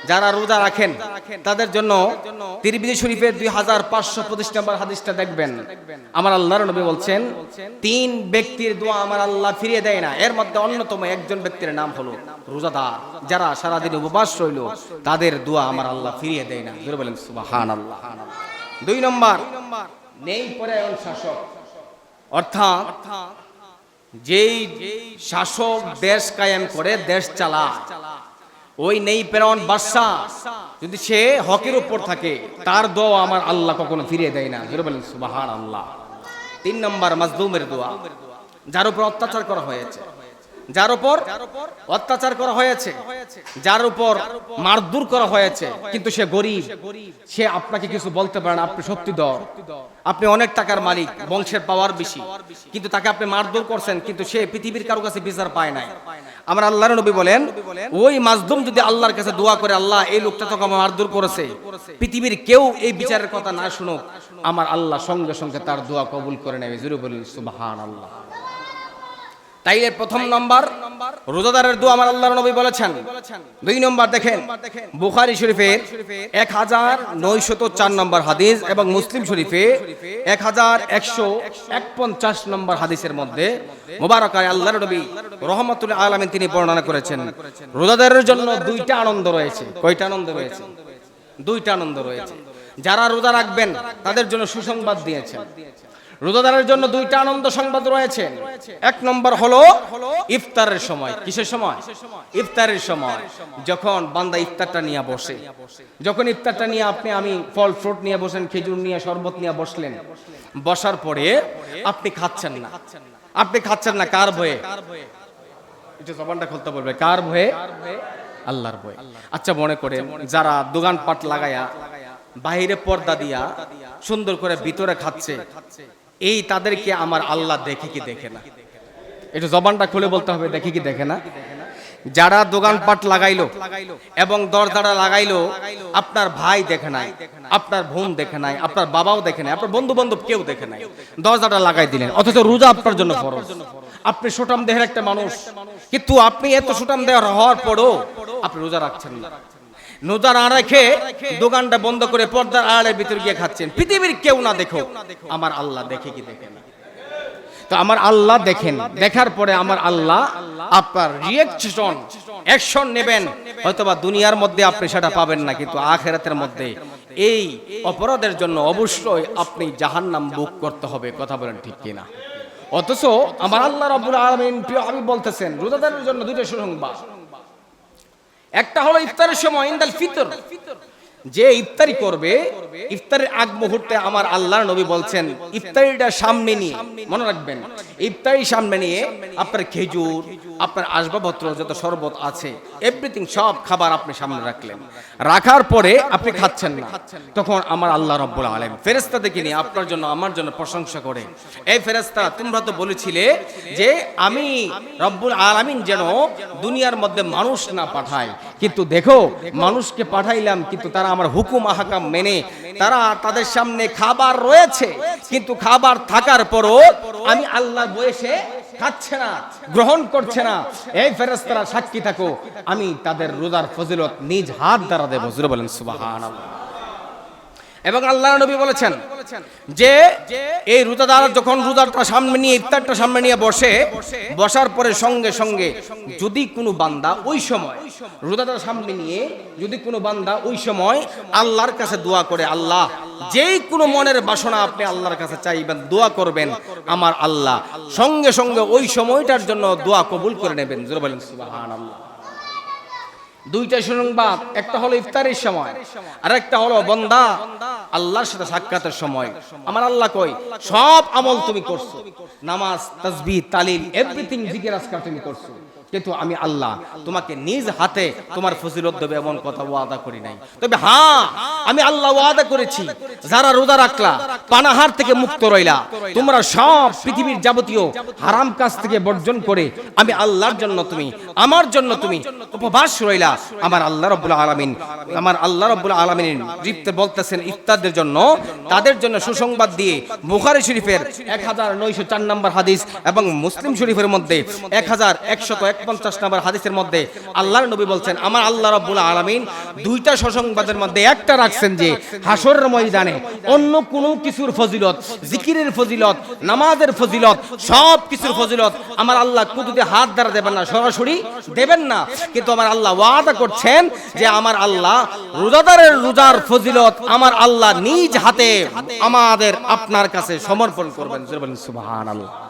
যারা রোজা রাখেন তাদের জন্য তিরমিজি শরীফের 2525 নম্বর হাদিসটা দেখবেন। আমার আল্লাহর নবী বলছেন, 3 ব্যক্তির দোয়া আমার আল্লাহ ফিরিয়ে দেয় না। এর মধ্যে অন্যতম একজন ব্যক্তির নাম হলো রোজাদার। যারা সারাদিন উপবাস রইল তাদের দোয়া আমার আল্লাহ ফিরিয়ে দেয় না। জোরে বলেন সুবহানাল্লাহ। 2 নম্বর, নেই পরায়ণ শাসক, অর্থাৎ যেই শাসক দেশ কায়েম করে, দেশ চালায়, ওই নেই প্রেরণ বাদশা যদি সে হকের উপর থাকে তার দোয়া আমার আল্লাহ কখনো ফিরিয়ে দেয় না। জোরে বলেন সুবহানাল্লাহ। 3 নম্বর, মাজলুমের দোয়া, যার উপর অত্যাচার করা হয়েছে, যার উপর অত্যাচার করা হয়েছে, যার উপর মারধর করা হয়েছে, কিন্তু সে গরিব, সে আপনাকে কিছু বলতে পারে না, আপনি শক্তিধর, আপনি অনেক টাকার মালিক, বংশের পাওয়ার বেশি, কিন্তু তাকে আপনি মারধর করছেন, কিন্তু সে পৃথিবীর কারো কাছে বিচার পায় নাই। আমার আল্লাহর নবী বলেন, ওই মাজলুম যদি আল্লাহর কাছে দোয়া করে, আল্লাহ এই লোকটা তোকে মারধর করেছে, পৃথিবীর কেউ এই বিচারের কথা না শুনুক, আমার আল্লাহ সঙ্গে সঙ্গে তার দোয়া কবুল করে নেবে। জোরে বলেন সুবহানাল্লাহ। তাইলে প্রথম নম্বর রোজাদারের দোয়া আমার আল্লাহর নবী বলেছেন। 2 নম্বর দেখেন, বুখারী শরীফের 1904 নম্বর হাদিস এবং মুসলিম শরীফে 1151 নম্বর হাদিসের মধ্যে মুবারক আল্লাহর নবী রহমাতুল আলামিন তিনি বর্ণনা করেছেন, রোজাদারের জন্য 2টা আনন্দ রয়েছে। কয়টা আনন্দ রয়েছে? 2টা আনন্দ রয়েছে। যারা রোজা রাখবেন তাদের জন্য সুসংবাদ দিয়েছেন। রোজাদারের জন্য 2টা আনন্দ সংবাদ রয়েছে। 1 নম্বর হলো ইফতারের সময়। কিসের সময়? ইফতারের সময়। যখন বান্দা ইফতারটা নিয়ে বসে, যখন ইফতারটা নিয়ে আমি ফল ফ্রুট নিয়ে বসেন, খেজুর নিয়ে, শরবত নিয়ে বসলেন, বসার পরে আপনি খাচ্ছেন না। আপনি খাচ্ছেন না কার ভয়ে? একটু জবানটা খুলতে বলবে, কার ভয়ে? আল্লাহর ভয়ে। আচ্ছা, মনে করে যারা দোকানপাট লাগায়া বাহিরে পর্দা দিয়া সুন্দর করে ভিতরে খাচ্ছে, এই তাদেরকে আমার আল্লাহ দেখে কি দেখে না? একটু জবানটা খুলে বলতে হবে, দেখে কি দেখে না? যারা দোকানপাট লাগাইলো এবং দরজাটা লাগাইলো, আপনার ভাই দেখে নাই, আপনার বোন দেখে নাই, আপনার বাবাও দেখে নাই, আপনার বন্ধু বান্ধব কেউ দেখে নাই, দরজাটা লাগাই দিলেন, অথচ রোজা আপনার জন্য ফরজ। আপনি সুঠাম দেহের একটা মানুষ, কিন্তু আপনি এত সুঠাম দেহের হওয়ার পরও আপনি রোজা রাখছেন না। রোজা না রেখে দোকানটা বন্ধ করে পর্দার আড়ালের ভিতর গিয়ে খাচ্ছেন। পৃথিবীর কেউ না দেখো, আমার আল্লাহ দেখে কি দেখে না? তো আমার আল্লাহ দেখেন, দেখার পরে আমার আল্লাহ আপনার রিঅ্যাকশন, অ্যাকশন নেবেন। হয়তোবা দুনিয়ার মধ্যে আপনি সেটা পাবেন না, কিন্তু আখিরাতের মধ্যে এই অপরাধের জন্য অবশ্যই আপনি জাহান্নাম বুক করতে হবে। কথা বলেন ঠিক কিনা? অথচ আমার আল্লাহ রাব্বুল আলামিন প্রিয় হাবিব বলতেছেন, রোজাদারের জন্য 2টা সুসংবাদ। একটা হলো ইফতারের সময়, ইনদাল ফিতর, যে ইফতারি করবে, ইফতারের আগ মুহূর্তে আমার আল্লাহর নবী বলছেন, ইফতারিটা সামনে নিয়ে, মনে রাখবেন, ইফতারি সামনে নিয়ে আপনার খেজুর, আপনার আসবাবপত্র, যত শরবত আছে, এভরিথিং, সব খাবার আপনি সামনে রাখলেন। রাখার পরে আপনি খাচ্ছেন না, তখন আমার আল্লাহ রাব্বুল আলামিন ফেরেশতাদেরকে নিয়ে আপনার জন্য, আমার জন্য প্রশংসা করে, এই ফেরেশতা, তোমরা তো বলেছিলে যে আমি রব্বুল আলামিন যেন দুনিয়ার মধ্যে মানুষ না পাঠাই, কিন্তু দেখো মানুষকে পাঠাইলাম, কিন্তু তারা আমার হুকুম আহকাম মেনে, তারা তাদের সামনে খাবার রয়েছে, কিন্তু খাবার থাকার পরও আমি আল্লাহ বসে খাচ্ছে না, গ্রহণ করছে না। এই ফেরেশতারা সাক্ষী থাকো, আমি তাদের রোজার ফজিলত নিজ হাত দ্বারা দেব। জোরে বলেন সুবহানাল্লাহ। এবং আল্লাহর নবী বলেছেন যে এই রোজাদার যখন রোজাটা সামনে নিয়ে, ইফতারটা সামনে নিয়ে বসে, বসার পরে সঙ্গে সঙ্গে যদি কোনো বান্দা ওই সময় রোজাটা সামনে নিয়ে, যদি কোনো বান্দা ওই সময় আল্লাহর কাছে দোয়া করে, আল্লাহ যেই কোনো মনের বাসনা আপনি আল্লাহর কাছে চাইবেন, দোয়া করবেন, আমার আল্লাহ সঙ্গে সঙ্গে ওই সময়টার জন্য দোয়া কবুল করে নেবেন। জোরে বলেন সুবহানাল্লাহ। 2টা সুসংবাদ, একটা হলো ইফতারের সময়, আর একটা হলো বান্দা আল্লাহর সাথে সাক্ষাতের সময়। আমার আল্লাহ কই, সব আমল তুমি করছো, নামাজ, তাসবিহ, তালিল, এভরিথিং, জিকির আজকার তুমি করছো, কিন্তু আমি আল্লাহ তোমাকে নিজ হাতে তোমার ফজিলত দেব এমন কথা ওয়াদা করি নাই। তবে হ্যাঁ, আমি আল্লাহ ওয়াদা করেছি, যারা রোজা রাখলা, পানাহার থেকে মুক্ত রইলা, তোমরা সব পৃথিবীর যাবতীয় হারাম কাজ থেকে বর্জন করে আমি আল্লাহর জন্য, তুমি আমার জন্য তুমি উপবাস রইলা, আমার আল্লাহ রাব্বুল আলামিন, আমার আল্লাহ রাব্বুল আলামিন রিপ্তে বলতেছেন ইফতারদের জন্য, তাদের জন্য সুসংবাদ দিয়ে বুখারী শরীফের 1904 নম্বর হাদিস এবং মুসলিম শরীফের মধ্যে 1101 150 নম্বর হাদিসের মধ্যে আল্লাহর নবী বলছেন আমার আল্লাহ রাব্বুল আলামিন দুইটা সুসংবাদের মধ্যে একটা রাখছেন যে হাসরের ময়দানে অন্য কোনো কিছুর ফজিলত, জিকিরের ফজিলত, নামাজের ফজিলত, সব কিছুর ফজিলত আমার আল্লাহ কুদরতে হাত দ্বারা দেবেন না, সরাসরি দেবেন না, কিন্তু আমার আল্লাহ ওয়াদা করছেন যে আমার আল্লাহ রোজাদারের রোজার ফজিলত আমার আল্লাহ নিজ হাতে আমাদের আপনার কাছে সমর্পণ করবেন। সুবহানাল্লাহ।